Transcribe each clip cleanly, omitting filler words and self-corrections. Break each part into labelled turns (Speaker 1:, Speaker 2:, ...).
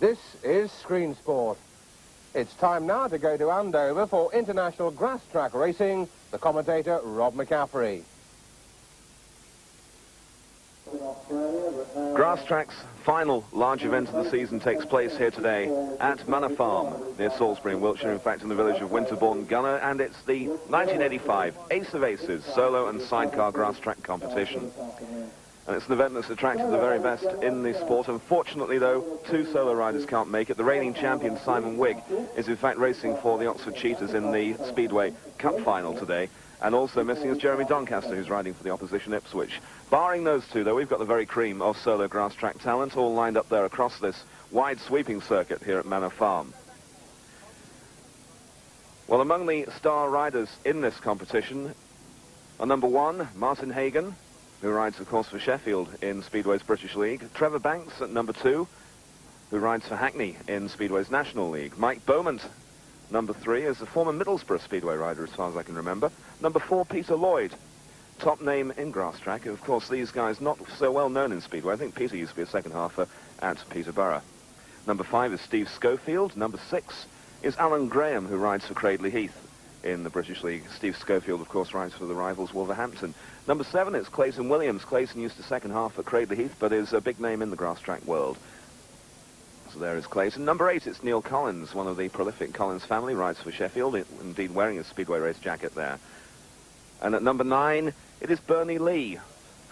Speaker 1: This is Screen Sport. It's time now to go to Andover for international grass track racing. The commentator, Rob McCaffrey.
Speaker 2: Grass track's final large event of the season takes place here today at Manor Farm, near Salisbury in Wiltshire, in fact in the village of Winterbourne Gunner, and it's the 1985 Ace of Aces solo and sidecar grass track competition. And it's an event that's attracted the very best in the sport. Unfortunately, though, two solo riders can't make it. The reigning champion, Simon Wigg, is in fact racing for the Oxford Cheetahs in the Speedway Cup final today. And also missing is Jeremy Doncaster, who's riding for the opposition Ipswich. Barring those two, though, we've got the very cream of solo grass track talent all lined up there across this wide sweeping circuit here at Manor Farm. Well, among the star riders in this competition are number 1, Martin Hagen, who rides, of course, for Sheffield in Speedway's British League. Trevor Banks at number 2, who rides for Hackney in Speedway's National League. Mike Beaumont, number 3, is a former Middlesbrough Speedway rider, as far as I can remember. Number 4, Peter Lloyd, top name in grass track. Of course, these guys not so well known in Speedway. I think Peter used to be a second halfer at Peterborough. Number 5 is Steve Schofield. Number 6 is Alan Graham, who rides for Cradley Heath in the British League. Steve Schofield, of course, rides for the rivals Wolverhampton. Number 7 is Clayton Williams. Clayton used to second half at Cradley Heath, but is a big name in the grass track world. So there is Clayton. Number 8, it's Neil Collins, one of the prolific Collins family, rides for Sheffield, indeed wearing a Speedway race jacket there. And at number 9, it is Bernie Lee,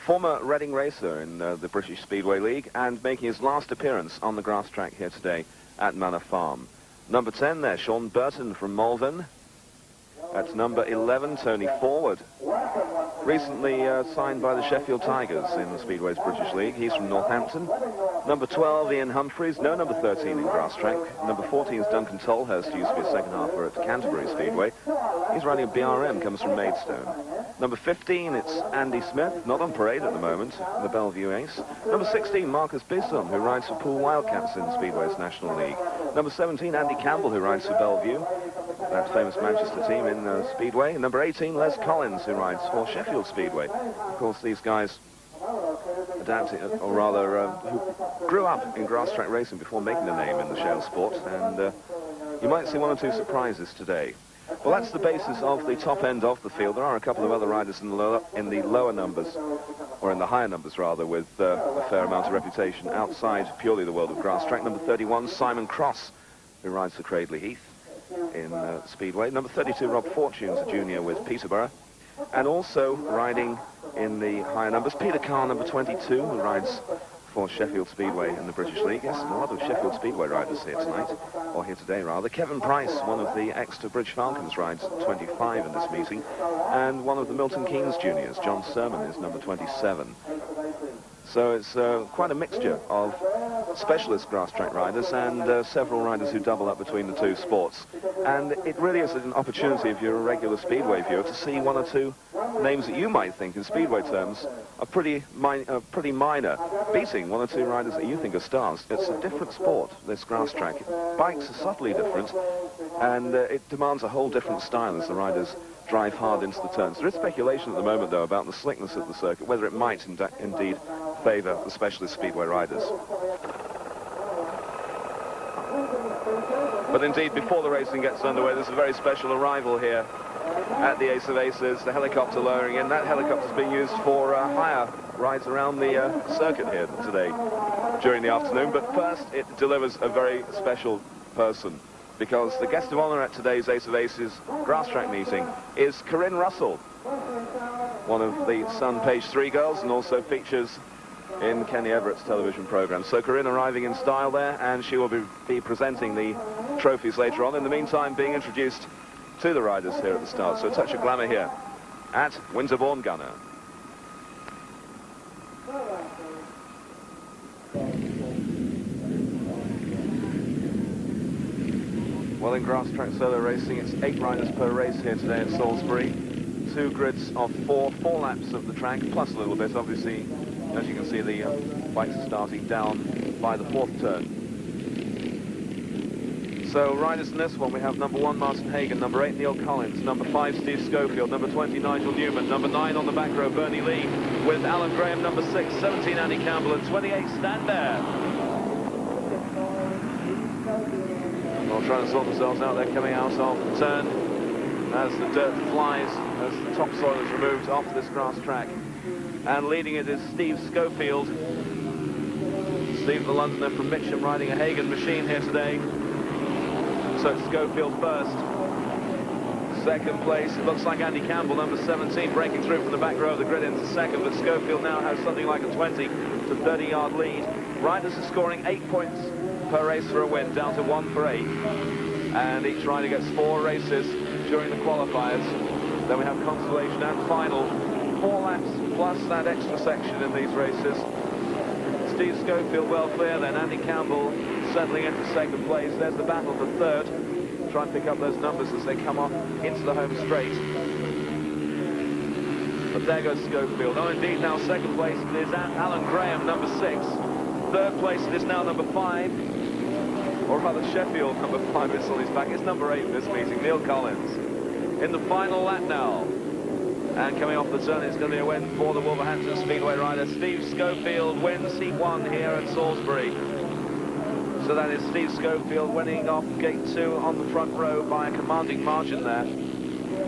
Speaker 2: former Reading racer in the British Speedway League, and making his last appearance on the grass track here today at Manor Farm. Number 10 there, Sean Burton from Malvern. At number 11, Tony Forward, recently signed by the Sheffield Tigers in the Speedway's British League. He's from Northampton. Number 12, Ian Humphreys. No number 13 in grass track. Number 14 is Duncan Tolhurst, used to be a second halfer at Canterbury Speedway. He's riding a BRM, comes from Maidstone. Number 15, it's Andy Smith, not on parade at the moment, the Bellevue ace. Number 16, Marcus Bisson, who rides for Poole Wildcats in Speedway's National League. Number 17, Andy Campbell, who rides for Bellevue, that famous Manchester team in Speedway. Number 18, Les Collins, who rides for Sheffield Speedway. Of course, these guys adapted, or rather, who grew up in grass track racing before making a name in the shale sport, and you might see one or two surprises today. Well, that's the basis of the top end of the field. There are a couple of other riders in the lower numbers, or in the higher numbers rather, with a fair amount of reputation outside purely the world of grass track. Number 31, Simon Cross, who rides for Cradley Heath in Speedway. Number 32, Rob Fortune's a junior with Peterborough. And also riding in the higher numbers, Peter Carr, number 22, who rides for Sheffield Speedway in the British League. Yes, a lot of Sheffield Speedway riders here tonight, or here today rather. Kevin Price, one of the Exeter Bridge Falcons, rides 25 in this meeting. And one of the Milton Keynes juniors, John Sermon, is number 27. So it's quite a mixture of specialist grass track riders and several riders who double up between the two sports. And it really is an opportunity, if you're a regular Speedway viewer, to see one or two names that you might think in Speedway terms are pretty minor, beating one or two riders that you think are stars. It's a different sport, this grass track. Bikes are subtly different, and it demands a whole different style as the riders drive hard into the turns. There is speculation at the moment, though, about the slickness of the circuit, whether it might indeed favour the specialist Speedway riders. But indeed, before the racing gets underway, there's a very special arrival here at the Ace of Aces, the helicopter lowering in. That helicopter's being used for hire rides around the circuit here today during the afternoon. But first, it delivers a very special person, because the guest of honour at today's Ace of Aces grass track meeting is Corinne Russell, one of the Sun Page 3 girls, and also features in Kenny Everett's television programme. So Corinne arriving in style there, and she will be presenting the trophies later on. In the meantime, being introduced to the riders here at the start. So a touch of glamour here at Winterbourne Gunner. Well, in grass track solo racing, it's 8 riders per race here today at Salisbury. 2 grids of 4 laps of the track, plus a little bit, obviously. As you can see, the bikes are starting down by the 4th turn. So riders in this one, we have number 1, Martin Hagen, number 8, Neil Collins, number 5, Steve Schofield, number 20, Nigel Newman, number 9 on the back row, Bernie Lee, with Alan Graham, number 6, 17, Andy Campbell, and 28, Stan Bear. trying to sort themselves out. They're coming out of the turn as the dirt flies, as the topsoil is removed off this grass track. And leading it is Steve Schofield. Steve the Londoner from Mitcham riding a Hagen machine here today. So it's Schofield first. Second place, it looks like Andy Campbell, number 17, breaking through from the back row of the grid into second, but Schofield now has something like a 20 to 30-yard lead. Riders are scoring 8 points per race for a win, down to 1 for 8. And each rider gets 4 races during the qualifiers. Then we have consolation and final. 4 laps plus that extra section in these races. Steve Schofield well clear, then Andy Campbell settling into second place. There's the battle for third. Try and pick up those numbers as they come off into the home straight. But there goes Schofield. Oh, indeed, now second place it is Alan Graham, number 6. Third place it is now number 5. Or rather, Sheffield, number 5, is on his back. It's number 8 in this meeting, Neil Collins. In the final lap now. And coming off the turn, it's going to be a win for the Wolverhampton Speedway rider. Steve Schofield wins Heat 1 here at Salisbury. So that is Steve Schofield winning off gate 2 on the front row by a commanding margin there,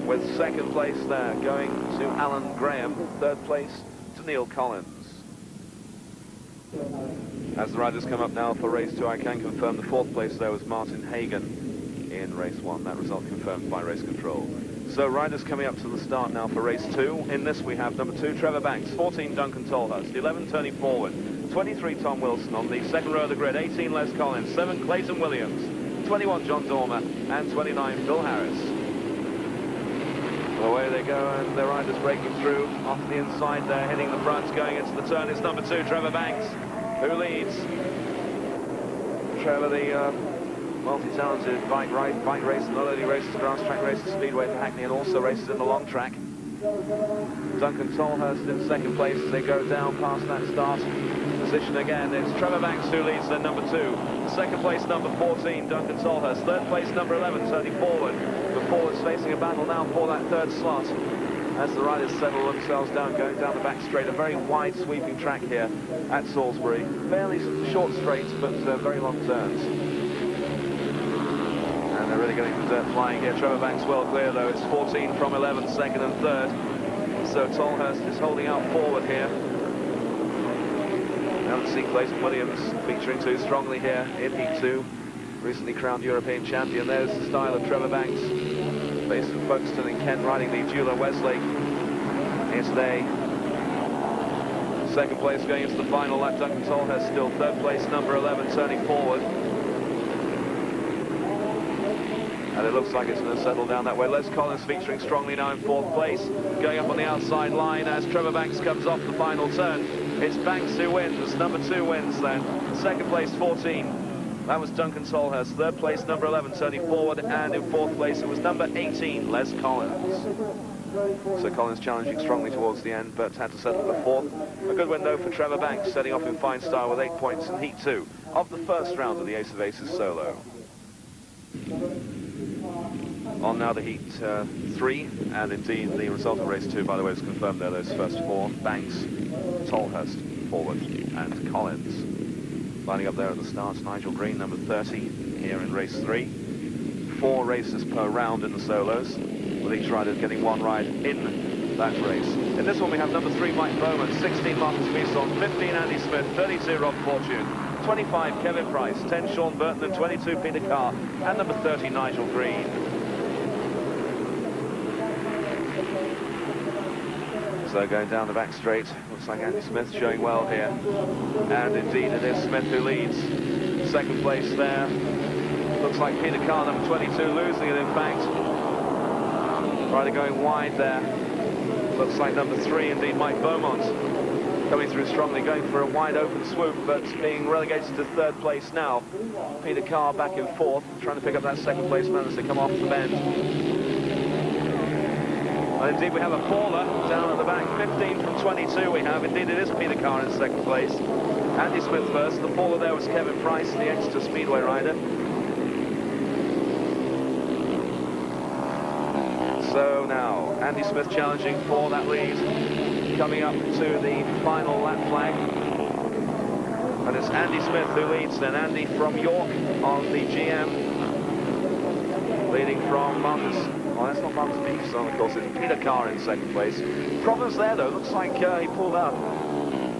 Speaker 2: with second place there going to Alan Graham, third place to Neil Collins. As the riders come up now for race 2, I can confirm the 4th place there was Martin Hagen in race 1. That result confirmed by race control. So riders coming up to the start now for race 2. In this we have number 2 Trevor Banks, 14 Duncan Tolhurst, 11 Tony Forward, 23 Tom Wilson on the second row of the grid, 18 Les Collins, 7 Clayton Williams, 21 John Dormer, and 29 Phil Harris. Well, away they go, and the riders breaking through off the inside there, hitting the front, going into the turn. It's number 2 Trevor Banks who leads. Trevor, the multi-talented bike racer, not only races grass track races, speedway for Hackney, and also races in the long track. Duncan Tolhurst in second place as they go down past that start position again. It's Trevor Banks who leads, then number 2. Second place, number 14, Duncan Tolhurst. Third place, number 11, Tony Forward. The Forward's facing a battle now for that third slot as the riders settle themselves down, going down the back straight. A very wide sweeping track here at Salisbury. Fairly short straights, but very long turns. And they're really getting the dirt flying here. Trevor Banks well clear though. It's 14 from 11, second and third. So Tolhurst is holding out forward here. Now to see Clayton Williams featuring too strongly here in Heat 2. Recently crowned European champion. There's the style of Trevor Banks. Based in Folkestone in Kent, riding the Dula Wesley here today. Second place going into the final lap, Duncan Tolhurst still. Third place, number 11, turning forward. And it looks like it's going to settle down that way. Les Collins featuring strongly now in 4th place. Going up on the outside line as Trevor Banks comes off the final turn. It's Banks who wins. Number 2 wins then. Second place, 14. That was Duncan Tolhurst. Third place, number 11, turning forward. And in 4th place, it was number 18, Les Collins. So Collins challenging strongly towards the end, but had to settle for 4th. A good win, though, for Trevor Banks, setting off in fine style with 8 points in Heat 2 of the first round of the Ace of Aces solo. On now the Heat 3, and indeed the result of race 2, by the way, is confirmed there. Those first 4, Banks, Tolhurst, Forward, and Collins. Lining up there at the start, Nigel Green, number 30, here in race 3. 4 races per round in the solos, with each rider getting 1 ride in that race. In this one we have number 3, Mike Bowman, 16, Marcus Bisson, 15, Andy Smith, 32, Rob Fortune, 25, Kevin Price, 10, Sean Burton, and 22, Peter Carr, and number 30, Nigel Green. So going down the back straight, looks like Andy Smith showing well here. And indeed it is Smith who leads. Second place there. Looks like Peter Carr, number 22, losing it in fact. Rider going wide there. Looks like number 3, indeed Mike Beaumont, coming through strongly, going for a wide open swoop, but being relegated to 3rd place now. Peter Carr back in 4th, trying to pick up that 2nd place man as they come off the bend. And indeed we have a faller down at the back, 15 from 22 we have. Indeed it is Peter Carr in 2nd place. Andy Smith first. The faller there was Kevin Price, the Exeter Speedway rider. So now Andy Smith challenging for that lead, coming up to the final lap flag. And it's Andy Smith who leads then. Andy from York on the GM leading from Marcus. Well, that's not Marcus Beefson, of course, it's Peter Carr in second place. Problems there, though. Looks like he pulled out.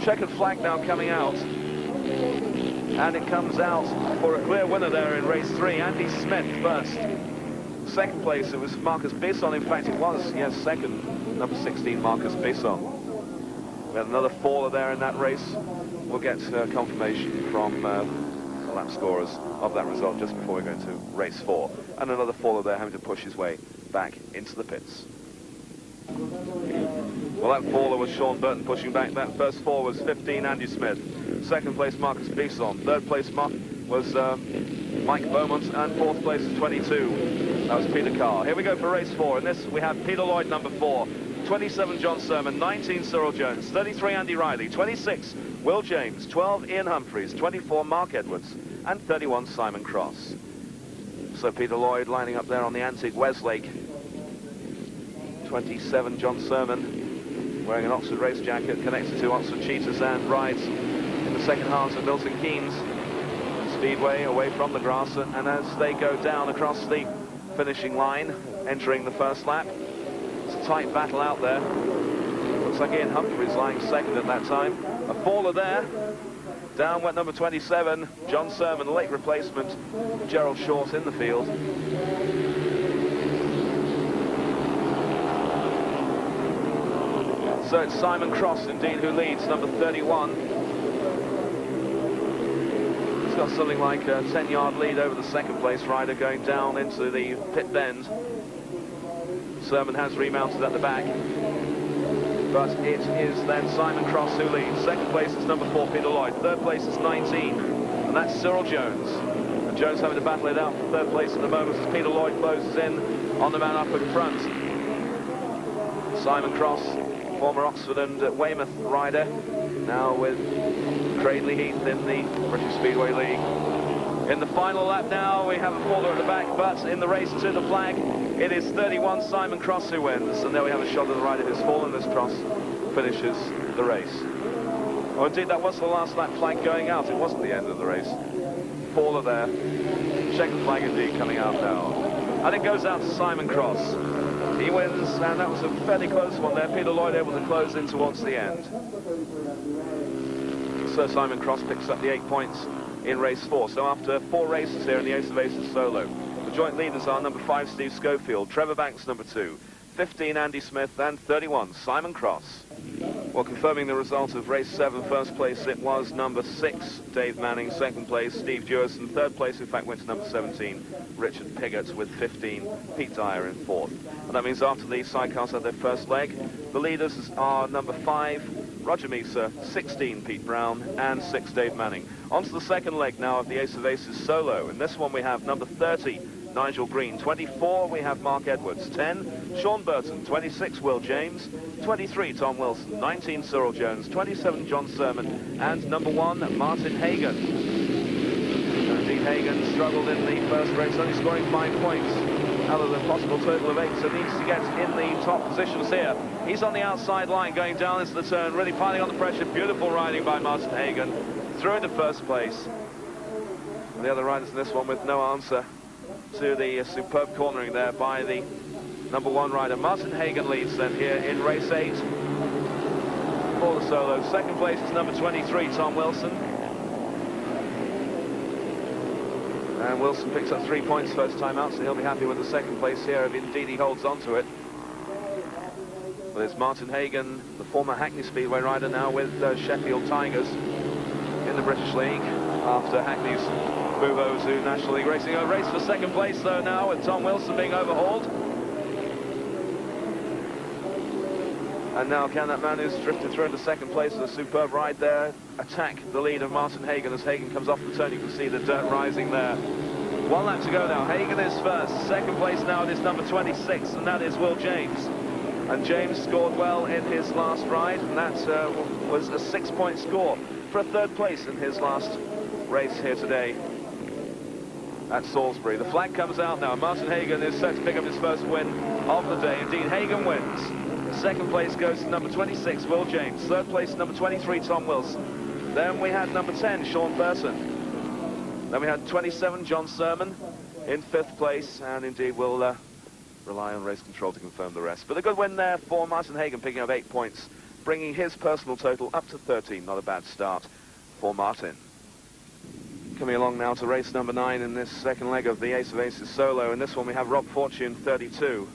Speaker 2: Checkered flag now coming out. And it comes out for a clear winner there in race 3. Andy Smith first. Second place, it was Marcus Beefson. In fact, it was, yes, second. Number 16, Marcus Beefson. We had another faller there in that race. We'll get confirmation from the lap scorers of that result just before we go into race 4. And another faller there having to push his way back into the pits. Well, that faller was Sean Burton pushing back. That first fall was 15, Andy Smith. Second place, Marcus Beefson. Third place was Mike Beaumont. And fourth place is 22. That was Peter Carr. Here we go for race 4. In this, we have Peter Lloyd, number 4. 27, John Sermon. 19, Cyril Jones. 33, Andy Riley. 26, Will James. 12, Ian Humphreys. 24, Mark Edwards. And 31, Simon Cross. So Peter Lloyd lining up there on the antique Westlake. 27, John Sermon, wearing an Oxford race jacket, connected to Oxford Cheetahs and rides in the second halves of Milton Keynes Speedway, away from the grass. And as they go down across the finishing line, entering the first lap, it's a tight battle out there. Looks like Ian Humphreys lying second at that time. A faller there. Down went number 27, John Sermon, late replacement, Gerald Short in the field. So it's Simon Cross, indeed, who leads, number 31. He's got something like a 10-yard lead over the second-place rider going down into the pit bend. Sermon has remounted at the back. But it is then Simon Cross who leads. Second place is number 4, Peter Lloyd. Third place is 19, and that's Cyril Jones. And Jones having to battle it out for third place at the moment as Peter Lloyd closes in on the man up in front. Simon Cross, former Oxford and Weymouth rider, now with Cradley Heath in the British Speedway League. In the final lap now, we have a faller at the back, but in the race to the flag, it is 31, Simon Cross, who wins. And there we have a shot of the rider who's fallen as Cross finishes the race. Oh, indeed, that was the last lap flag going out. It wasn't the end of the race. Faller there. Checkered flag indeed coming out now. And it goes out to Simon Cross. He wins, and that was a fairly close one there. Peter Lloyd able to close in towards the end. So Simon Cross picks up the 8 points in race 4. So after 4 races here in the Ace of Aces solo, the joint leaders are number 5, Steve Schofield, Trevor Banks, number 2, 15, Andy Smith, and 31, Simon Cross. Well, confirming the result of race 7, first place, it was number 6, Dave Manning. Second place, Steve Jewison. Third place, in fact, went to number 17, Richard Piggott, with 15, Pete Dyer in 4th. And that means after the sidecars had their first leg, the leaders are number 5, Roger Meeser, 16, Pete Brown, and 6, Dave Manning. On to the second leg now of the Ace of Aces solo. In this one, we have number 30, Nigel Green. 24, we have Mark Edwards. 10, Sean Burton. 26, Will James. 23, Tom Wilson. 19, Cyril Jones. 27, John Sermon. And number 1, Martin Hagen. Indeed, Hagen struggled in the first race, only scoring 5 points out of the possible total of 8, so needs to get in the top positions here. He's on the outside line going down into the turn, really piling on the pressure. Beautiful riding by Martin Hagen. Through into first place. And the other riders in this one with no answer to the superb cornering there by the number 1 rider. Martin Hagen leads then here in race 8 for the solo. Second place is number 23, Tom Wilson. And Wilson picks up 3 points first time out, so he'll be happy with the second place here if indeed he holds on to it. But it's Martin Hagen, the former Hackney Speedway rider, now with Sheffield Tigers in the British League after Hackney's move over to National League Racing. A race for second place though now, with Tom Wilson being overhauled. And now can that man who's drifted through into second place with a superb ride there attack the lead of Martin Hagen? As Hagen comes off the turn, you can see the dirt rising there. 1 lap to go now. Hagen is first. Second place now, it is number 26, and that is Will James. And James scored well in his last ride, and that was a 6-point score for a third place in his last race here today at Salisbury. The flag comes out now. Martin Hagen is set to pick up his first win of the day. Indeed, Hagen wins. Second place goes to number 26, Will James. Third place, number 23, Tom Wilson. Then we had number 10, Sean Burton. Then we had 27, John Sermon. in 5th place, and indeed will rely on race control to confirm the rest. But a good win there for Martin Hagen, picking up 8 points, bringing his personal total up to 13. Not a bad start for Martin. Coming along now to race number 9 in this second leg of the Ace of Aces solo. In this one we have Rob Fortune, 32,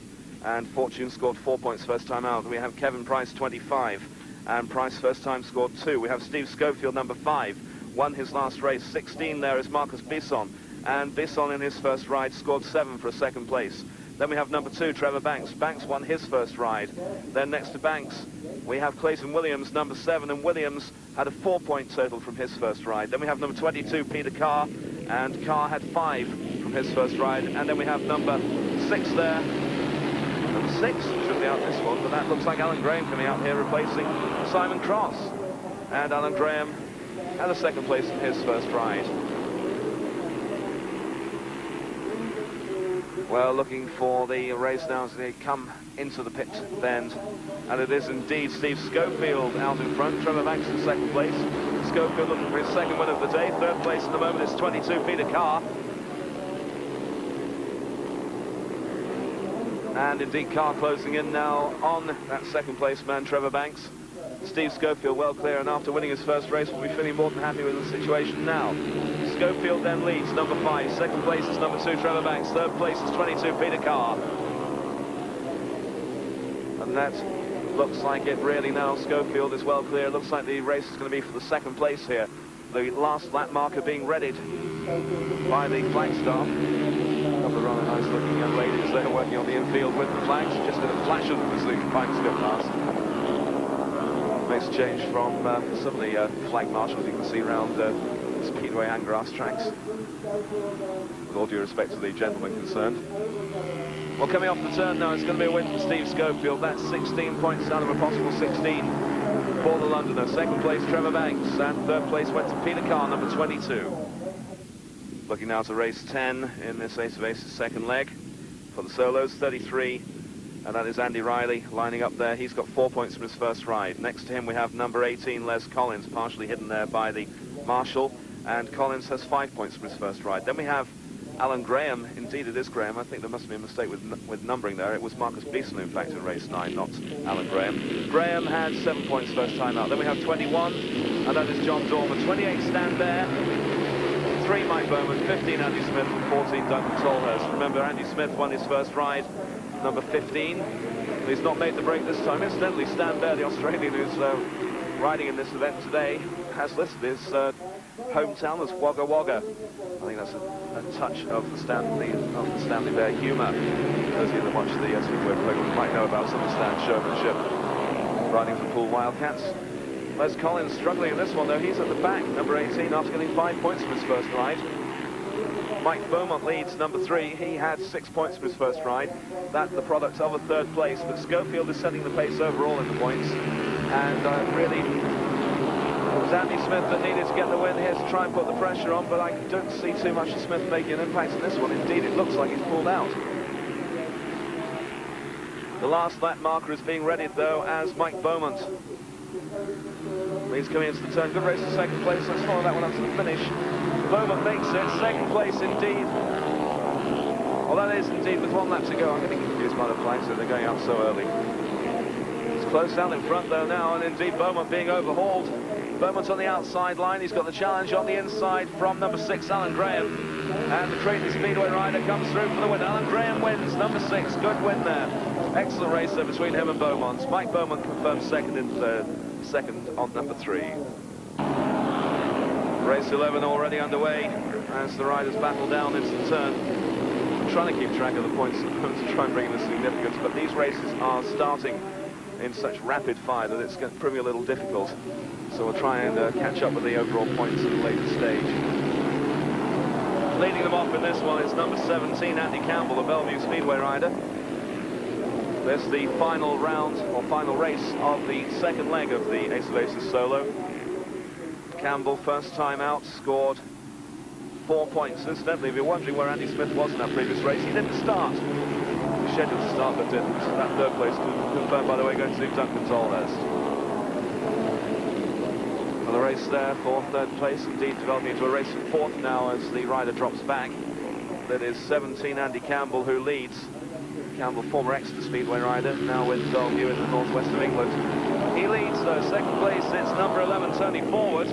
Speaker 2: and Fortune scored 4 points first time out. We have Kevin Price, 25, and Price first time scored 2. We have Steve Schofield, number 5, won his last race. 16 there is Marcus Bisson, and Bisson in his first ride scored 7 for a second place. Then we have number 2, Trevor Banks. Banks won his first ride. Then next to Banks, we have Clayton Williams, number 7, and Williams had a 4-point total from his first ride. Then we have number 22, Peter Carr, and Carr had 5 from his first ride. And then we have number 6 there. Number 6 should be out this one, but that looks like Alan Graham coming out here replacing Simon Cross. And Alan Graham had a 2nd place in his first ride. Well, looking for the race now as they come into the pit bend. And it is indeed Steve Schofield out in front. Trevor Banks in 2nd place. Schofield looking for his 2nd win of the day. 3rd place at the moment is 22, Peter Carr. And indeed Carr closing in now on that 2nd place man, Trevor Banks. Steve Schofield well clear, and after winning his first race will be feeling more than happy with the situation now. Schofield then leads, number 5. 2nd place is number 2, Trevor Banks. 3rd place is 22, Peter Carr. And that looks like it really now. Schofield is well clear. It looks like the race is going to be for the 2nd place here. The last lap marker being readied by the flag staff. A couple of rather nice looking young ladies there working on the infield with the flags. Just in a flash of them as the flags go past. Makes a change from some of the flag marshals you can see around Speedway and grass tracks. With all due respect to the gentleman concerned. Well, coming off the turn now, it's going to be a win for Steve Schofield. That's 16 points out of a possible 16 for the Londoner. 2nd place, Trevor Banks, and 3rd place went to Peter Carr, number 22. Looking now to race 10 in this Ace of Aces 2nd leg for the solos, 33. And that is Andy Riley lining up there. He's got 4 points from his first ride. Next to him we have number 18, Les Collins, partially hidden there by the marshal. And Collins has 5 points from his first ride. Then we have Alan Graham. Indeed, it is Graham. I think there must be a mistake with numbering there. It was Marcus Beeson, in fact, in race 9, not Alan Graham. Graham had 7 points first time out. Then we have 21, and that is John Dorman. 28, Stan Bear. 3, Mike Bowman. 15, Andy Smith. And 14, Duncan Tolhurst. Remember, Andy Smith won his first ride, number 15. He's not made the break this time. Incidentally, Stan Bear, the Australian who's riding in this event today, has listed his hometown as Wagga Wagga. I think that's a touch of the Stanley Bear humour. Those of you that watch the Speedway program might know about some of Stan's showmanship riding for Poole Wildcats. Les Collins struggling in this one, though. He's at the back, number 18, after getting 5 points from his first ride. Mike Beaumont leads, number 3. He had 6 points from his first ride. That's the product of a 3rd place, but Schofield is setting the pace overall in the points. And really, it was Andy Smith that needed to get the win here to try and put the pressure on, but I don't see too much of Smith making an impact in this one. Indeed, it looks like he's pulled out. The last lap marker is being readied, though, as Mike Beaumont. He's coming into the turn. Good race to 2nd place. Let's follow that one up to the finish. Beaumont makes it. 2nd place, indeed. Well, that is indeed with 1 lap to go. I'm getting confused by the flags, so they're going out so early. It's close down in front, though, now, and indeed Beaumont being overhauled. Beaumont's on the outside line. He's got the challenge on the inside from number 6, Alan Graham. And the Trade Speedway rider comes through for the win. Alan Graham wins, number 6. Good win there. Excellent race there between him and Beaumont. Mike Beaumont confirmed 2nd in 3rd. 2nd on number 3. Race 11 already underway as the riders battle down into the turn. I'm trying to keep track of the points to try and bring in the significance, but these races are starting in such rapid fire that it's proving a little difficult. So we'll try and catch up with the overall points at a later stage. Leading them off in this one is number 17, Andy Campbell, a Bellevue Speedway rider. This is the final round, or final race of the 2nd leg of the Ace of Aces solo. Campbell, first time out, scored 4 points. Incidentally, if you're wondering where Andy Smith was in that previous race, he didn't start. He was scheduled to start, but didn't. That 3rd place confirmed, by the way, going to Duncan Tolhurst. Well, the race there for 3rd place, indeed developing into a race for 4th now as the rider drops back. that is 17, Andy Campbell, who leads. Campbell, former Exeter Speedway rider, now with Bellevue in the northwest of England. He leads, though. Second place, it's number 11, Tony Forward.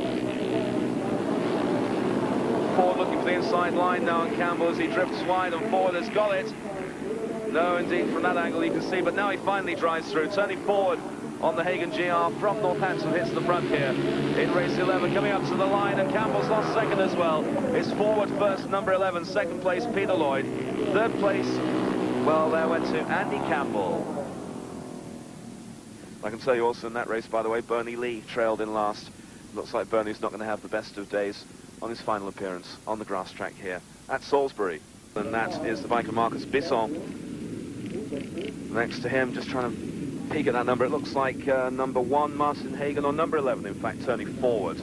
Speaker 2: Forward looking for the inside line now, and Campbell, as he drifts wide, and Forward has got it. No, indeed, from that angle you can see, but now he finally drives through. Tony Forward on the Hagen GR from Northampton hits the front here in race 11, coming up to the line, and Campbell's lost second as well. It's Forward first, number 11, second place, Peter Lloyd. Third place, well, there went to Andy Campbell. I can tell you also in that race, by the way, Bernie Lee trailed in last. Looks like Bernie's not going to have the best of days on his final appearance on the grass track here at Salisbury. And that is the biker Marcus Bisson. Next to him, just trying to peek at that number, it looks like number 1, Martin Hagen, or number 11, in fact, Tony Forward.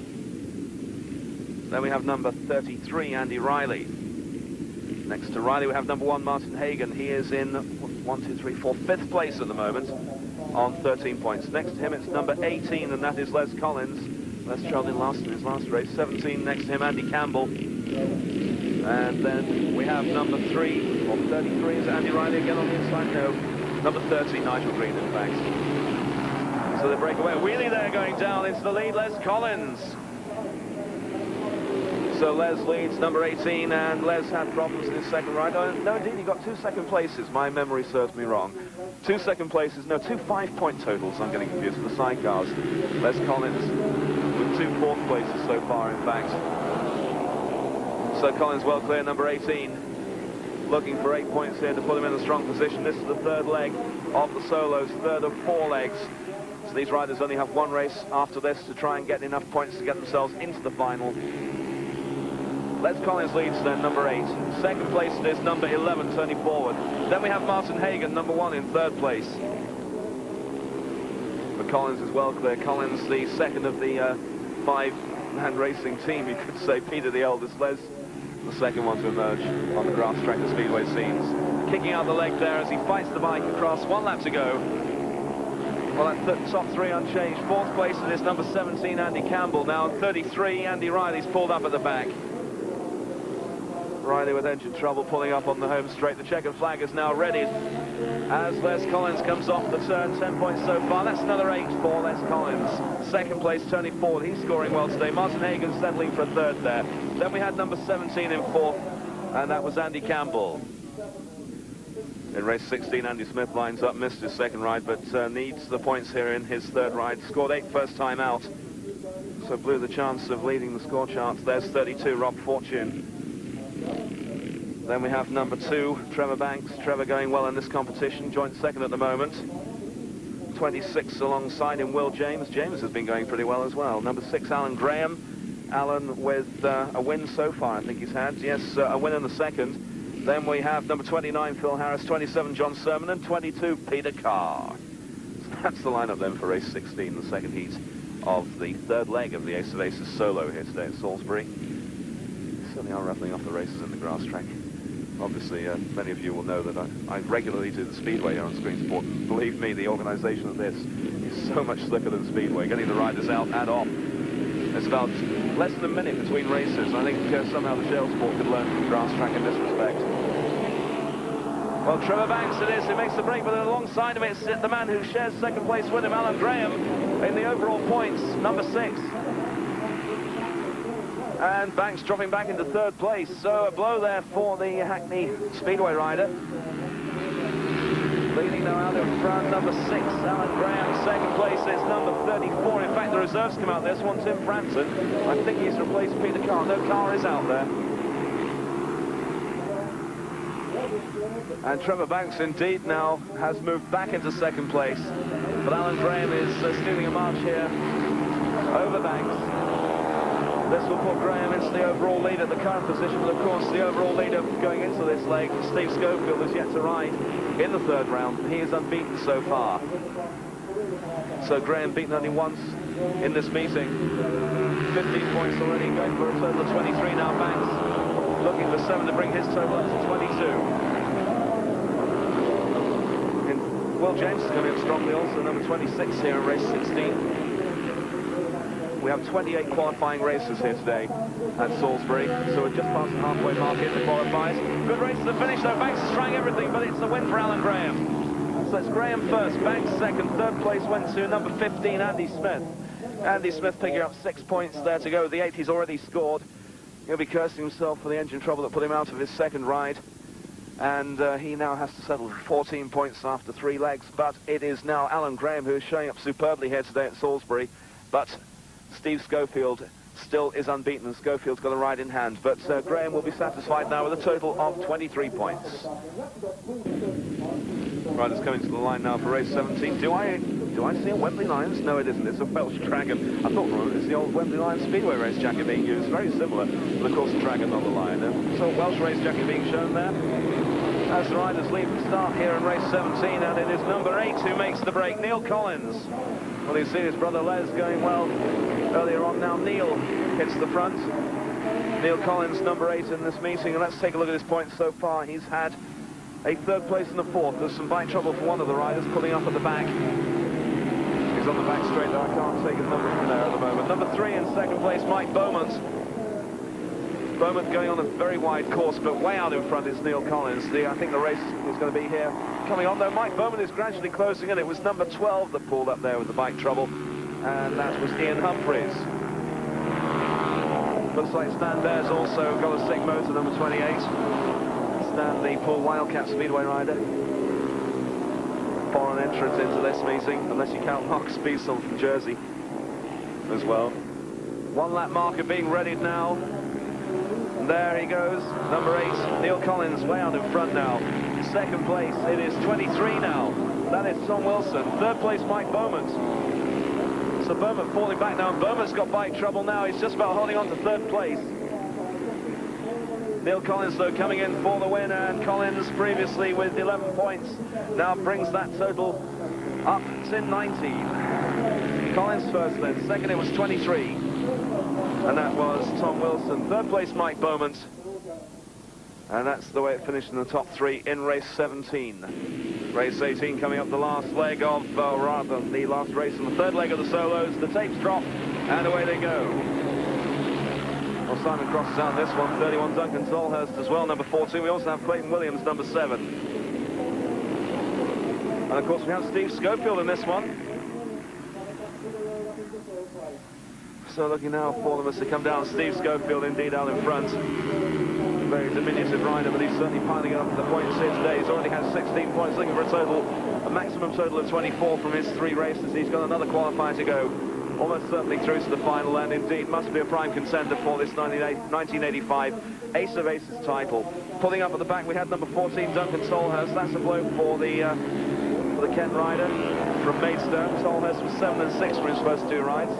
Speaker 2: Then we have number 33, Andy Riley. Next to Riley, we have number 1, Martin Hagen. He is in 1, 2, 3, 4, 5th place at the moment on 13 points. Next to him, it's number 18, and that is Les Collins. Les trailed in last in his last race. 17, next to him, Andy Campbell. And then we have number 3, or 33, is Andy Riley again on the inside? No. Number 30, Nigel Green, in fact. So they break away. Wheelie there going down into the lead, Les Collins. So Les leads, number 18, and Les had problems in his second ride. Oh, no, indeed, he got 2 second places. My memory serves me wrong. 2 second places, no, 2 5-point totals. I'm getting confused with the sidecars. Les Collins with 2 4th places so far, in fact. So Collins well clear, number 18. Looking for 8 points here to put him in a strong position. This is the third leg of the solos, third of 4 legs. So these riders only have 1 race after this to try and get enough points to get themselves into the final. Les Collins leads then, number 8. Second place it is number 11, Tony Forward. Then we have Martin Hagen, number 1, in third place. But Collins is well clear. Collins, the second of the 5-man racing team, you could say. Peter, the eldest. Les, the second one to emerge on the grass track, the speedway scenes. Kicking out the leg there as he fights the bike across. 1 lap to go. Well, that top 3 unchanged. 4th place it is number 17, Andy Campbell. Now 33, Andy Riley's pulled up at the back. Riley with engine trouble pulling up on the home straight. The checkered flag is now ready as Les Collins comes off the turn. 10 points so far. That's another 8 for Les Collins. Second place, Tony Ford. He's scoring well today. Martin Hagen settling for a third there. Then we had number 17 in 4th, and that was Andy Campbell. In race 16, Andy Smith lines up, missed his second ride, but needs the points here in his third ride. Scored 8 first time out, so blew the chance of leading the score charts. There's 32, Rob Fortune. Then we have number 2, Trevor Banks. Trevor going well in this competition, joint second at the moment. 26 alongside him, Will James. James has been going pretty well as well. Number 6, Alan Graham. Alan with a win so far, I think he's had. Yes, a win in the second. Then we have number 29, Phil Harris. 27, John Sermon. And 22, Peter Carr. So that's the lineup then for race 16, the second heat of the third leg of the Ace of Aces solo here today at Salisbury. Certainly are rattling off the races in the grass track. Obviously, many of you will know that I regularly do the Speedway here on Screen Sport. Believe me, the organisation of this is so much slicker than Speedway. Getting the riders out and off. It's about less than a minute between races. I think somehow the Shale Sport could learn from the grass track in this respect. Well, Trevor Banks it is who makes the break, but alongside him it's the man who shares second place with him, Alan Graham, in the overall points, number 6. And Banks dropping back into third place. So a blow there for the Hackney Speedway rider. Leading now out in front, number 6, Alan Graham. Second place is number 34. In fact, the reserves come out. This one, Tim Franson. I think he's replaced Peter Carr. No, Carr is out there. And Trevor Banks indeed now has moved back into second place. But Alan Graham is stealing a march here over Banks. This will put Graham into the overall lead at the current position, but of course the overall leader going into this leg, Steve Schofield, is yet to ride in the third round. He is unbeaten so far. So Graham beaten only once in this meeting. 15 points already, going for a total of 23 now. Banks looking for 7 to bring his total up to 22. Will James is coming up strongly also, number 26 here in race 16. We have 28 qualifying races here today at Salisbury, so we're just past the halfway mark in the qualifiers. Good race to the finish, though. Banks is trying everything, but it's a win for Alan Graham. So it's Graham first, Banks second, third place went to number 15, Andy Smith. Andy Smith picking up 6 points there to go. The 8 he's already scored. He'll be cursing himself for the engine trouble that put him out of his second ride. And he now has to settle for 14 points after 3 legs. But it is now Alan Graham who is showing up superbly here today at Salisbury. But Steve Schofield still is unbeaten, and Schofield's got a ride in hand. But Graham will be satisfied now with a total of 23 points. Riders coming to the line now for race 17. Do I see a Wembley Lions? No, it isn't. It's a Welsh Dragon. I thought it's the old Wembley Lions Speedway race jacket being used. Very similar, but of course the Dragon on the line. So Welsh race jacket being shown there. As the riders leave the start here in race 17, and it is number 8 who makes the break, Neil Collins. Well, you see his brother Les going well earlier on. Now Neil hits the front. Neil Collins, number 8 in this meeting, and let's take a look at his points so far. He's had a 3rd place and a 4th. There's some bike trouble for one of the riders pulling up at the back. He's on the back straight though. I can't take his number from there at the moment. Number 3 in 2nd place, Mike Beaumont. Beaumont going on a very wide course, but way out in front is Neil Collins. I think the race is going to be here coming on, though. Mike Beaumont is gradually closing in. It was number 12 that pulled up there with the bike trouble, and that was Ian Humphreys. Looks like Stan Bair's also got a sick motor, number 28. Stan, the Poole Wildcat Speedway rider. Foreign entrant into this meeting, unless you count Mark Spiesel from Jersey as well. 1 lap marker being readied now. And there he goes, number 8, Neil Collins, way out in front now. 2nd place, it is 23 now. That is Tom Wilson. 3rd place, Mike Beaumont. So Beaumont falling back now, and Beaumont's got bike trouble now. He's just about holding on to 3rd place. Neil Collins, though, coming in for the win, and Collins previously with 11 points now brings that total up to 19. Collins first then, 2nd it was 23. And that was Tom Wilson. 3rd place, Mike Beaumont. And that's the way it finished in the top 3 in race 17. Race 18 coming up the last leg of, rather, the last race in the 3rd leg of the solos. The tapes drop, and away they go. Well, Simon Cross is out this one. 31, Duncan Tolhurst as well, number 14. We also have Clayton Williams, number 7. And, of course, we have Steve Schofield in this one. So looking now for them as they come down. Steve Schofield indeed out in front. Very diminutive rider, but he's certainly piling up the points here today. He's already had 16 points, looking for a maximum total of 24 from his 3 races. He's got another qualifier to go. Almost certainly through to the final, and indeed must be a prime contender for this 1985 Ace of Aces title. Pulling up at the back, we had number 14, Duncan Tolhurst. That's a bloke for the Kent rider from Maidstone. Tolhurst was 7 and 6 for his first 2 rides.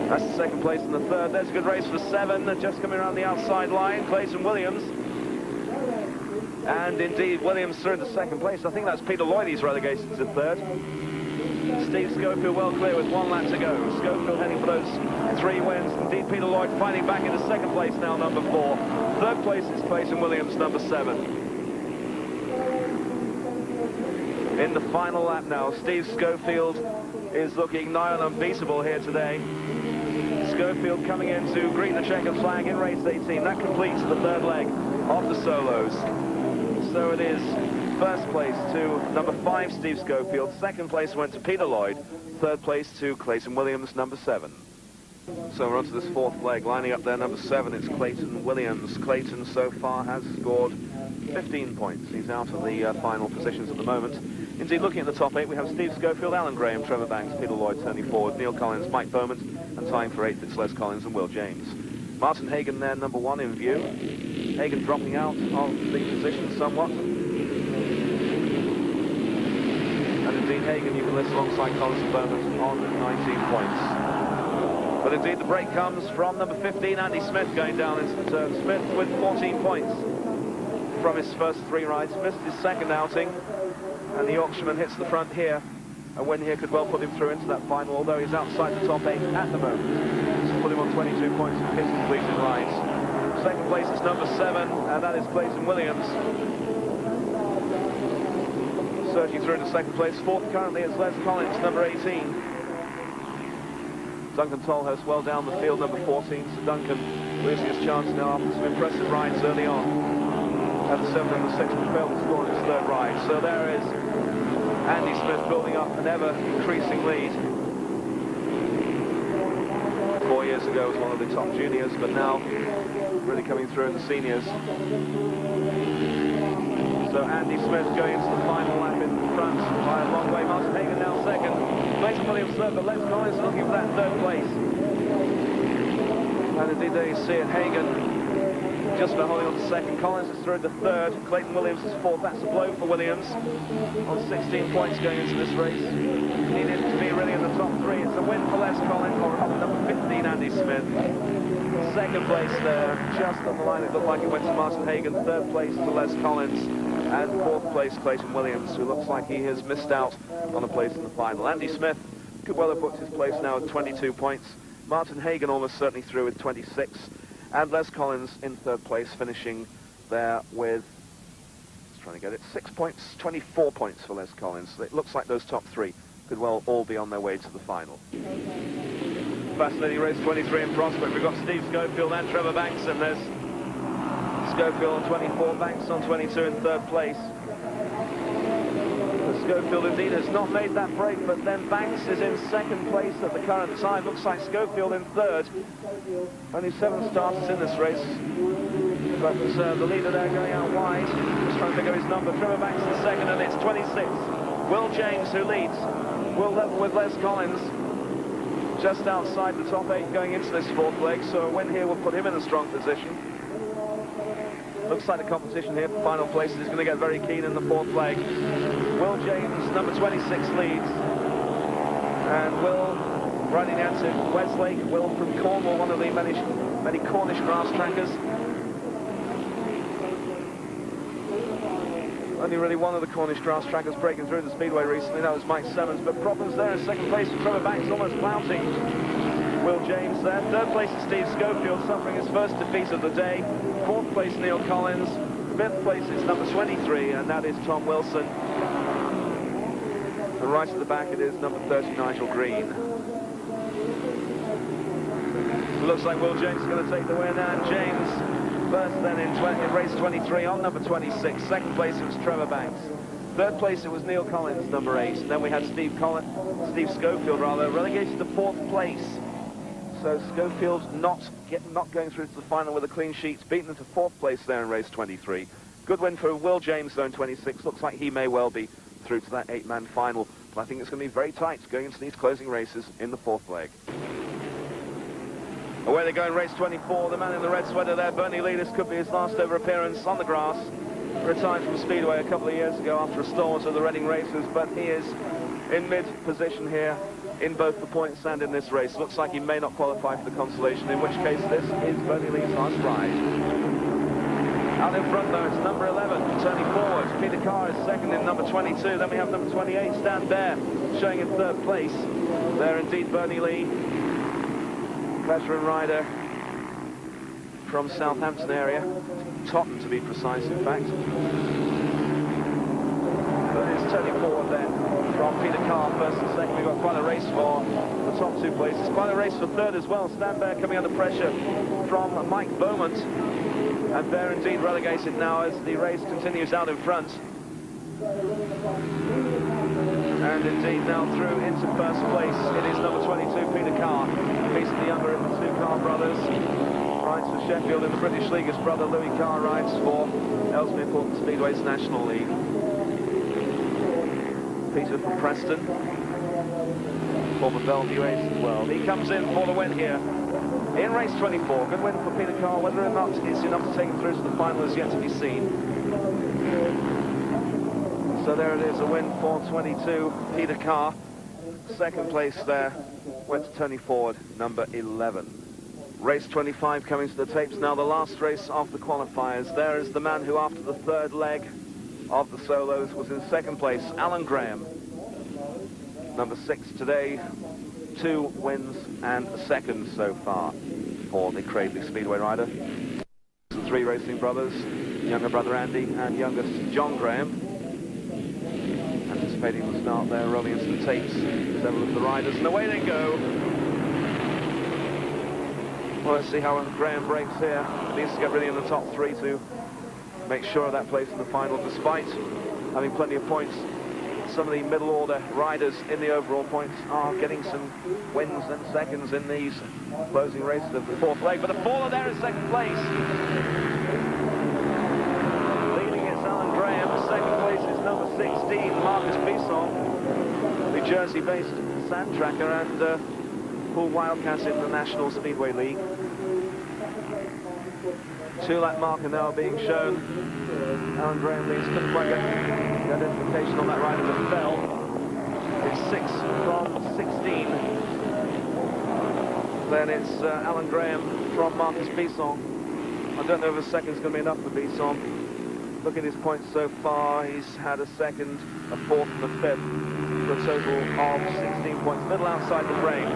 Speaker 2: That's the 2nd place and the 3rd. There's a good race for 7, just coming around the outside line. Clayton Williams. And indeed, Williams through into 2nd place. I think that's Peter Lloyd he's relegated to 3rd. Steve Schofield well clear with 1 lap to go. Schofield heading for those 3 wins. Indeed, Peter Lloyd fighting back into 2nd place now, number 4. 3rd place is Clayton Williams, number 7. In the final lap now, Steve Schofield is looking nigh on unbeatable here today. Schofield coming in to greet the checkered flag in race 18. That completes the 3rd leg of the solos. So it is 1st place to number 5, Steve Schofield. 2nd place went to Peter Lloyd. 3rd place to Clayton Williams, number 7. So we're on to this 4th leg. Lining up there, number 7, it's Clayton Williams. Clayton so far has scored 15 points. He's out of the final positions at the moment. Indeed, looking at the top 8, we have Steve Schofield, Alan Graham, Trevor Banks, Peter Lloyd turning forward, Neil Collins, Mike Beaumont, and tying for 8th, it's Les Collins and Will James. Martin Hagen there, number 1 in view. Hagen dropping out of the position somewhat. And indeed, Hagen, you can list alongside Collins and Beaumont on 19 points. But indeed, the break comes from number 15, Andy Smith, going down into the turn. Smith with 14 points from his first 3 rides. Missed his 2nd outing. And the Yorkshireman hits the front here. A win here could well put him through into that final, although he's outside the top 8 at the moment. This will put him on 22 points for his completed rides. 2nd place is number 7, and that is Clayton Williams. Surging through into 2nd place. 4th currently is Les Collins, number 18. Duncan Tolhurst well down the field, number 14. So Duncan losing his chance now after some impressive rides early on. At the 7th and the 6th, he failed to score in his third ride. So there is Andy Smith building up an ever-increasing lead. 4 years ago was one of the top juniors, but now really coming through in the seniors. So Andy Smith going into the final lap in front by a long way. Martin Hagen now second. Mason Williams third, but Les Collins looking for that third place. And indeed there you see it, Hagen just about holding on to second. Collins is through to third. Clayton Williams is fourth. That's a blow for Williams on 16 points going into this race. Needed to be really in the top three. It's a win for Les Collins, or number 15, Andy Smith. Second place there, just on the line. It looked like it went to Martin Hagen. Third place to Les Collins. And fourth place, Clayton Williams, who looks like he has missed out on a place in the final. Andy Smith could well have booked his place now with 22 points. Martin Hagen almost certainly through with 26. And Les Collins in third place, finishing there with, just trying to get it, 6 points, 24 points for Les Collins. It looks like those top three could well all be on their way to the final. Fascinating race 23 in prospect. We've got Steve Schofield and Trevor Banks, and there's Schofield on 24, Banks on 22 in third place. Schofield indeed has not made that break, but then Banks is in second place at the current time. Looks like Schofield in third. Only 7 starters in this race, but the leader there going out wide. Just trying to figure his number. Trevor Banks in second, and it's 26. Will James, who leads, will level with Les Collins just outside the top 8 going into this fourth leg, so a win here will put him in a strong position. Looks like the competition here for final places is going to get very keen in the fourth leg. Will James, number 26, leads. And Will, riding out to Westlake. Will from Cornwall, one of the many Cornish grass trackers. Only really one of the Cornish grass trackers breaking through the speedway recently. That was Mike Simmons, but problems there in second place for Trevor Banks, almost flouting Will James there. Third place is Steve Schofield, suffering his first defeat of the day. Fourth place, Neil Collins. Fifth place is number 23, and that is Tom Wilson. And right at the back it is number 30, Nigel Green. It looks like Will James is going to take the win, and James first then in race 23 on number 26. Second place it was Trevor Banks. Third place it was Neil Collins, number 8. And then we had Steve Schofield relegated to fourth place. So Schofield not going through to the final with a clean sheet, beaten into fourth place there in race 23. Good win for Will James though in 26. Looks like he may well be through to that 8-man final. But I think it's going to be very tight going into these closing races in the fourth leg. Away they go in race 24. The man in the red sweater there, Bernie Lee. This could be his last ever appearance on the grass. Retired from Speedway a couple of years ago after a stall to the Reading races, but he is in mid-position here in both the points and in this race. Looks like he may not qualify for the consolation, in which case this is Bernie Lee's last ride. Out in front though, it's number 11 turning forward. Peter Carr is second in number 22. Then we have number 28, Stan Bear, showing in third place. There indeed Bernie Lee, veteran rider from Southampton area, Tottenham to be precise in fact. But it's turning forward then from Peter Carr, first and second. We've got quite a race for the top 2 places. Quite a race for third as well. Stan Bear coming under pressure from Mike Beaumont. And Bear indeed relegated now as the race continues out in front. And indeed now through into first place it is number 22, Peter Carr. He's the younger of the 2 Carr brothers. Rides for Sheffield in the British League. His brother Louis Carr rides for Ellesmere Port Speedway's National League. Peter from Preston, former Bellevue ace as well. He comes in for the win here in race 24. Good win for Peter Carr. Whether or not it's enough to take him through to the final is yet to be seen. So there it is, a win for 22, Peter Carr. Second place there went to turning forward, number 11. Race 25 coming to the tapes now, the last race of the qualifiers. There is the man who after the third leg of the solos was in second place, Alan Graham. Number 6 today, 2 wins and a second so far for the Cradley Speedway rider. The 3 racing brothers, younger brother Andy and youngest John Graham. Anticipating the start there, rolling into the tapes, several of the riders, and away they go. Well, let's see how Graham breaks here. Needs to get really in the top 3 to make sure of that place in the final, despite having plenty of points. Some of the middle order riders in the overall points are getting some wins and seconds in these closing races of the 4th leg. But the faller there in 2nd place. Leading it's Alan Graham. 2nd place is number 16, Marcus Bisson, the Jersey-based sand tracker and Pool Wildcats International Speedway League. 2-lap marker now being shown. Alan Graham leads, couldn't quite get the identification on that rider that fell. It's 6 from 16. Then it's Alan Graham from Marcus Bisson. I don't know if a second's going to be enough for Bisson. Look at his points so far. He's had a 2nd, a 4th and a 5th for a total of 16 points. Middle outside the frame.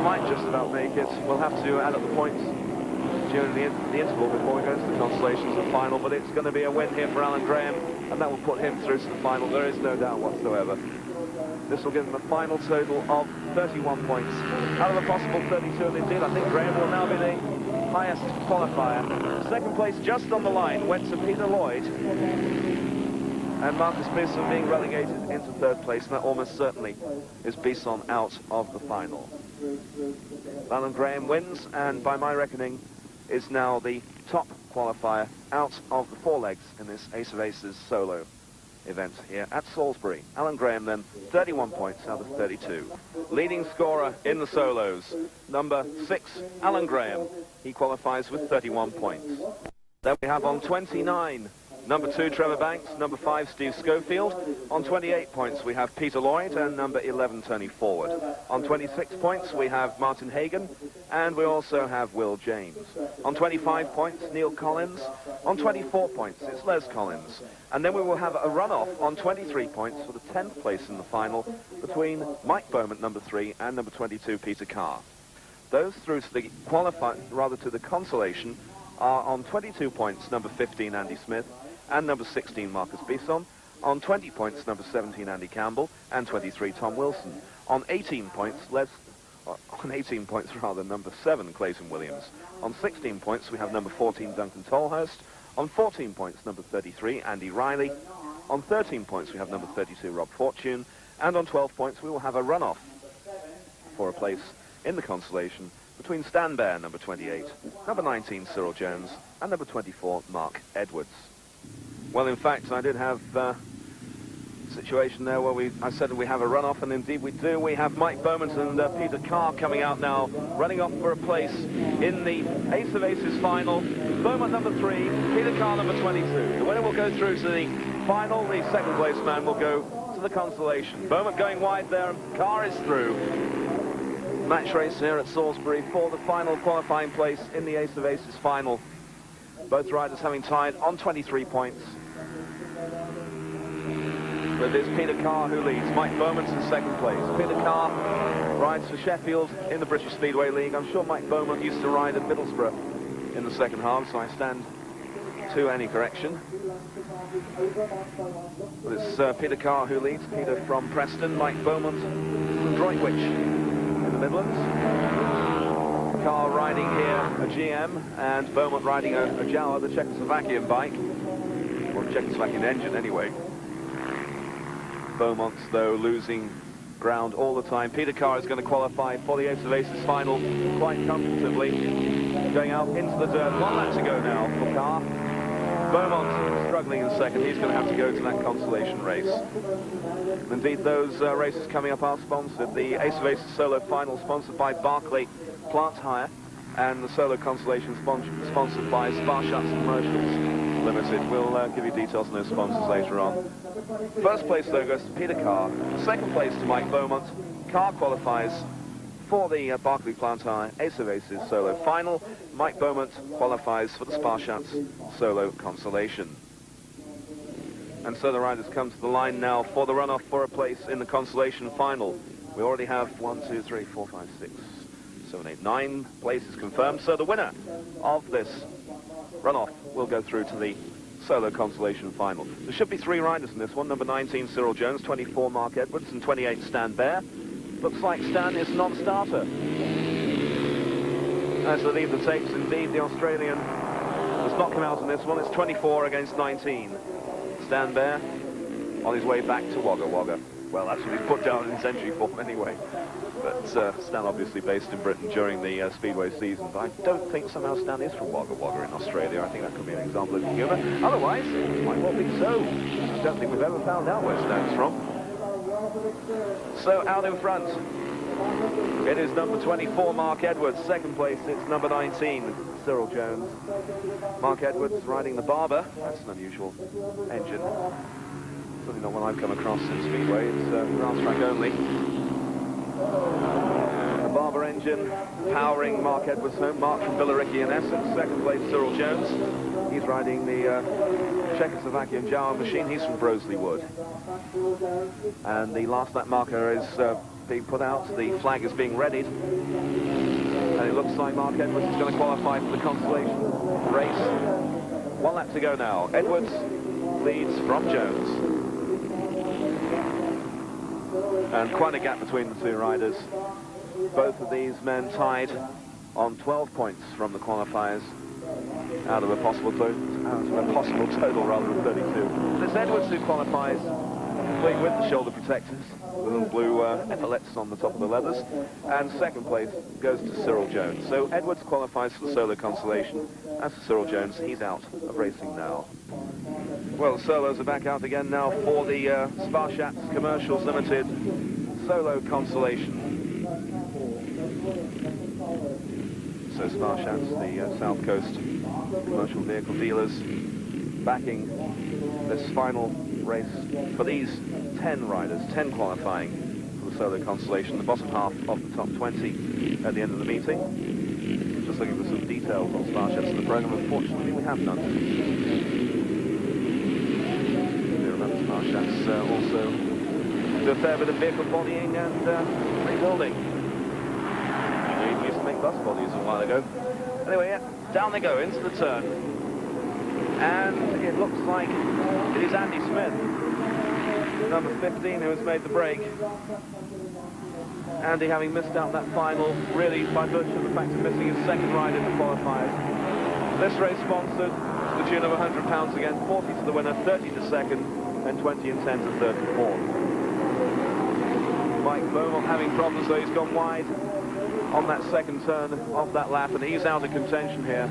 Speaker 2: Might just about make it. We'll have to add up the points during the interval before we go to the consolations and final, but it's going to be a win here for Alan Graham, and that will put him through to the final. There is no doubt whatsoever. This will give him a final total of 31 points out of a possible 32, and indeed I think Graham will now be the highest qualifier. 2nd place just on the line went to Peter Lloyd, and Marcus Bisson being relegated into 3rd place, and that almost certainly is Bisson out of the final. Alan Graham wins, and by my reckoning is now the top qualifier out of the 4 legs in this Ace of Aces solo event here at Salisbury. Alan Graham then 31 points out of 32. Leading scorer in the solos, number 6, Alan Graham. He qualifies with 31 points. Then we have on 29, number 2, Trevor Banks, number 5, Steve Schofield. On 28 points, we have Peter Lloyd and number 11, Tony Forward. On 26 points, we have Martin Hagen, and we also have Will James. On 25 points, Neil Collins. On 24 points, it's Les Collins. And then we will have a runoff on 23 points for the 10th place in the final between Mike Bowman, number 3, and number 22, Peter Carr. Those through to the consolation are on 22 points, number 15, Andy Smith, and number 16, Marcus Bisson. On 20 points, number 17, Andy Campbell, and 23, Tom Wilson. On 18 points, number 7, Clayton Williams. On 16 points, we have number 14, Duncan Tolhurst. On 14 points, number 33, Andy Riley. On 13 points, we have number 32, Rob Fortune. And on 12 points, we will have a runoff for a place in the consolation between Stan Bear, number 28, number 19, Cyril Jones, and number 24, Mark Edwards. Well, in fact, I did have a situation there where I said that we have a runoff, and indeed we do. We have Mike Bowman and Peter Carr coming out now, running off for a place in the Ace of Aces final. Bowman number 3, Peter Carr number 22. The winner will go through to the final. The 2nd place man will go to the consolation. Bowman going wide there, and Carr is through. Match race here at Salisbury for the final qualifying place in the Ace of Aces final. Both riders having tied on 23 points. But it's Peter Carr who leads. Mike Bowman's in 2nd place. Peter Carr rides for Sheffield in the British Speedway League. I'm sure Mike Bowman used to ride at Middlesbrough in the 2nd half, so I stand to any correction. But it's Peter Carr who leads. Peter from Preston, Mike Bowman from Droitwich in the Midlands. Carr riding here a GM, and Beaumont riding a Jawa, the Czechoslovakian bike, or Czechoslovakian engine anyway. Beaumont, though, losing ground all the time. Peter Carr is going to qualify for the Ace of Aces final quite comfortably, going out into the dirt. 1 lap to go now for Carr. Beaumont struggling in 2nd. He's going to have to go to that consolation race. Indeed, those races coming up are sponsored. The Ace of Aces solo final sponsored by Barclay Plant Hire, and the solo consolation sponsored by Sparshots Commercials Limited. We'll give you details on those sponsors later on. 1st place, though, goes to Peter Carr. 2nd place to Mike Beaumont. Carr qualifies for the Barclay Plant Hire Ace of Aces solo final. Mike Beaumont qualifies for the Sparshots solo consolation. And so the riders come to the line now for the runoff for a place in the consolation final. We already have 1, 2, 3, 4, 5, 6, 7, 8, 9 places confirmed. So the winner of this runoff will go through to the solo consolation final. There should be 3 riders in this one. Number 19, Cyril Jones, 24, Mark Edwards, and 28, Stan Bear. Looks like Stan is non-starter. As the lead the tapes, indeed, the Australian has not come out in this one. It's 24 against 19. Stan Bear on his way back to Wagga Wagga. Well, that's what he's put down in his entry form anyway. But Stan obviously based in Britain during the Speedway season. But I don't think somehow Stan is from Wagga Wagga in Australia. I think that could be an example of humour. Otherwise, it might well be so. I don't think we've ever found out where Stan's from. So out in front, it is number 24, Mark Edwards. Second place, it's number 19, Cyril Jones. Mark Edwards riding the Barber. That's an unusual engine. Certainly not one I've come across in Speedway. It's grass track only. The Barber engine powering Mark Edwards home. Mark from Billericay in Essex. Second place, Cyril Jones. He's riding the Czechoslovakian Jawa machine. He's from Broseley Wood. And the last lap marker is being put out. The flag is being readied. And it looks like Mark Edwards is going to qualify for the consolation race. 1 lap to go now. Edwards leads from Jones. And quite a gap between the two riders. Both of these men tied on 12 points from the qualifiers out of a possible total rather of 32. It's Edwards who qualifies complete with the shoulder protectors, the little blue epaulets on the top of the leathers, and second place goes to Cyril Jones. So Edwards qualifies for the solo consolation. As for Cyril Jones, he's out of racing now. Well, the solos are back out again now for the Sparshats Commercials Limited solo consolation. So Sparshats, the South Coast commercial vehicle dealers, backing this final race for these 10 riders, 10 qualifying for the solo consolation, the bottom half of the top 20 at the end of the meeting. Just looking for some details on Sparshats in the programme. Unfortunately, we have none. Sparshats also do a fair bit of vehicle bodying and rebuilding. We used to make bus bodies a while ago. Anyway, yeah, down they go into the turn. And it looks like it is Andy Smith, number 15, who has made the break. Andy having missed out that final, really by virtue of the fact of missing his second ride in the qualifiers. This race sponsored to the tune of £100 again, 40 to the winner, 30 to second, and 20 and 10 to third and fourth. Mike Beaumont having problems, though he's gone wide on that second turn of that lap, and he's out of contention here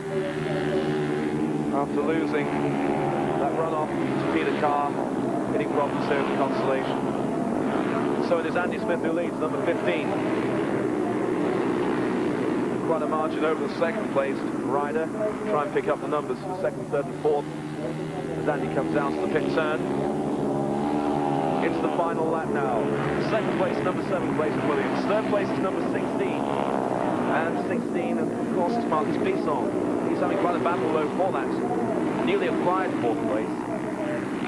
Speaker 2: after losing that runoff to Peter CARR, hitting problems here in the consolation. So it is Andy Smith who leads, number 15. Quite a margin over the second placed rider. Try and pick up the numbers for the second, third and fourth as Andy comes down to the pit turn. Into the final lap now. Second place, number 7, Clayton Williams. Third place is number 16. And 16, of course, is Marcus Bisson. He's having quite a battle, though, for that newly acquired fourth place.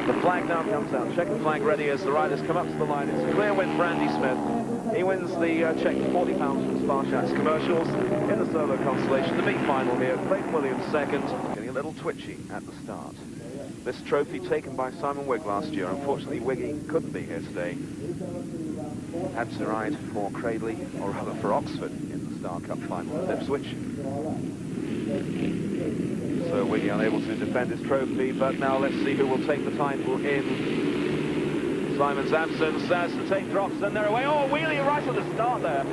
Speaker 2: The flag now comes out. Checkered flag ready as the riders come up to the line. It's a clear win for Andy Smith. He wins the check for £40 from Sparshats Commercials in the solo consolation. The big final here. Clayton Williams second. Getting a little twitchy at the start. This trophy taken by Simon Wigg last year. Unfortunately, Wiggy couldn't be here today. Had to ride for Cradley, or rather for Oxford, in the Star Cup final at Ipswich. So Wiggy unable to defend his trophy, but now let's see who will take the title in Simon's absence as the tape drops and they're away. Oh, wheelie right at the start there.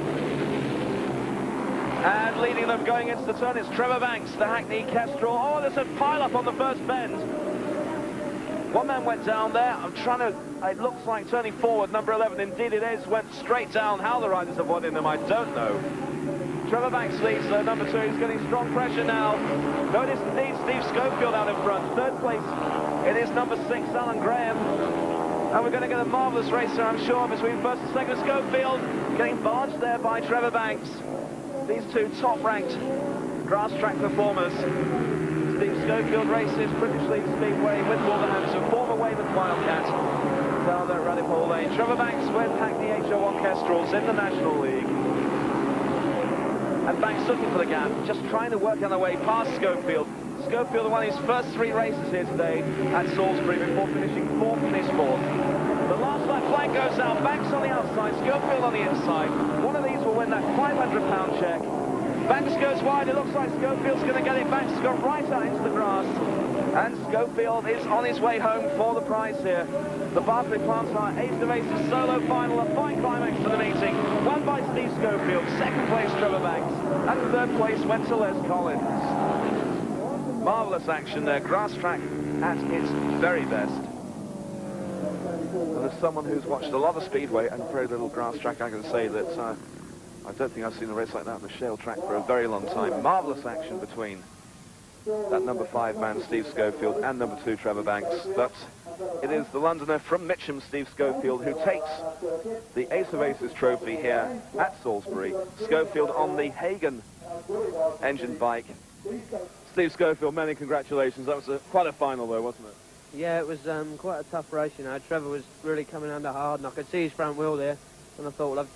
Speaker 2: And leading them going into the turn, it's Trevor Banks, the Hackney Kestrel. Oh, there's a pile-up on the first bend. One man went down there. I'm trying to... It looks like turning forward, number 11. Indeed it is. Went straight down. How the riders avoiding them, I don't know. Trevor Banks leads, number 2. He's getting strong pressure now. No, it is indeed Steve Schofield out in front. Third place, it is number 6, Alan Graham. And we're going to get a marvellous race here, I'm sure, between first and second. Schofield getting barged there by Trevor Banks. These two top-ranked grass track performers. Steve Schofield races British League Speedway with Wolverhampton, former Weymouth Wildcat, down there at Radipole Lane. Trevor Banks with Hackney HO1 Kestrels in the National League. And Banks looking for the gap, just trying to work on the way past Schofield. Schofield won his first 3 races here today at Salisbury before finishing 4th in his 4th. The last lap flag goes out, Banks on the outside, Schofield on the inside. One of these will win that £500 check. Banks goes wide. It looks like Schofield's going to get it. Banks got right out into the grass. And Schofield is on his way home for the prize here. The Barclay Plants are 8th of 8's solo final, a fine climax for the meeting. Won by Steve Schofield, 2nd place Trevor Banks, and 3rd place went to Les Collins. Marvellous action there, grass track at its very best. And as someone who's watched a lot of speedway and very little grass track, I can say that I don't think I've seen a race like that on the shale track for a very long time. Marvellous action between that number 5 man, Steve Schofield, and number 2, Trevor Banks. But it is the Londoner from Mitcham, Steve Schofield, who takes the Ace of Aces trophy here at Salisbury. Schofield on the Hagen engine bike. Steve Schofield, many congratulations. That was quite a final, though, wasn't it?
Speaker 3: Yeah, it was quite a tough race, you know. Trevor was really coming under hard, and I could see his front wheel there. And I thought, well,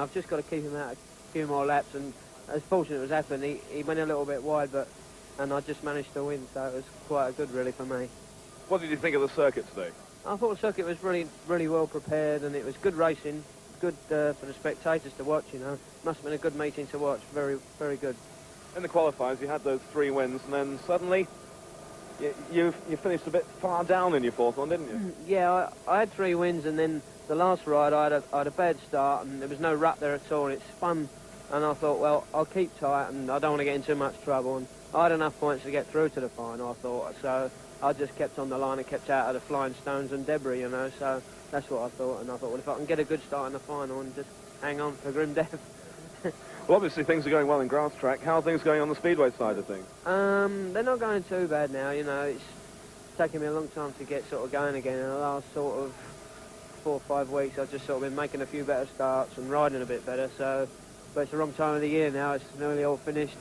Speaker 3: I've just got to keep him out a few more laps. And as fortunate as happened, he went a little bit wide, and I just managed to win, so it was quite a good, really, for me.
Speaker 2: What did you think of the circuit today?
Speaker 3: I thought the circuit was really, really well prepared, and it was good racing, good for the spectators to watch, you know. Must have been a good meeting to watch, very, very good.
Speaker 2: In the qualifiers, you had those 3 wins, and then suddenly you finished a bit far down in your 4th one, didn't you?
Speaker 3: Yeah, I had 3 wins, and then the last ride I had a bad start, and there was no rut there at all, and it spun, and I thought, well, I'll keep tight, and I don't want to get in too much trouble, and I had enough points to get through to the final, I thought, so I just kept on the line and kept out of the flying stones and debris, you know, so that's what I thought, and I thought, well, if I can get a good start in the final and just hang on for grim death.
Speaker 2: Well, obviously things are going well in grass track. How are things going on the speedway side of things?
Speaker 3: They're not going too bad now, you know. It's taken me a long time to get sort of going again. In the last sort of 4 or 5 weeks, I've just sort of been making a few better starts and riding a bit better. So, but it's the wrong time of the year now. It's nearly all finished,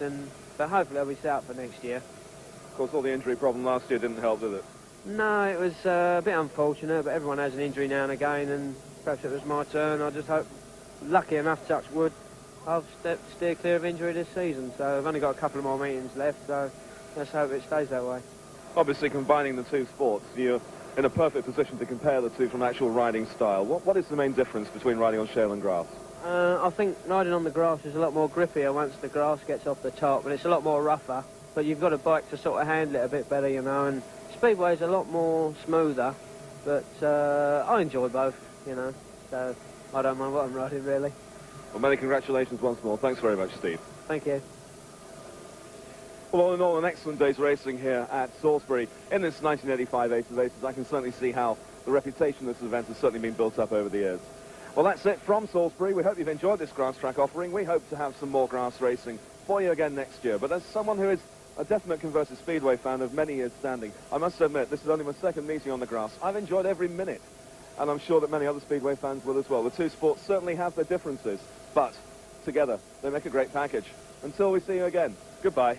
Speaker 3: but hopefully I'll be set up for next year.
Speaker 2: Of course, all the injury problem last year didn't help, did it?
Speaker 3: No, it was a bit unfortunate, but everyone has an injury now and again, and perhaps it was my turn. I just hope, lucky enough, touch wood, I'll steer clear of injury this season, so I've only got a couple of more meetings left, so let's hope it stays that way.
Speaker 2: Obviously, combining the 2 sports, you're in a perfect position to compare the 2 from actual riding style. What is the main difference between riding on shale and grass?
Speaker 3: I think riding on the grass is a lot more grippier once the grass gets off the top, and it's a lot more rougher, but you've got a bike to sort of handle it a bit better, you know, and speedway is a lot more smoother, but I enjoy both, you know, so I don't mind what I'm riding, really.
Speaker 2: Well, many congratulations once more. Thanks very much, Steve.
Speaker 3: Thank you.
Speaker 2: Well, all in all, an excellent day's racing here at Salisbury. In this 1985 Ace of Aces, I can certainly see how the reputation of this event has certainly been built up over the years. Well, that's it from Salisbury. We hope you've enjoyed this grass track offering. We hope to have some more grass racing for you again next year. But as someone who is a definite converted speedway fan of many years standing, I must admit, this is only my 2nd meeting on the grass. I've enjoyed every minute, and I'm sure that many other speedway fans will as well. The 2 sports certainly have their differences, but together they make a great package. Until we see you again, goodbye.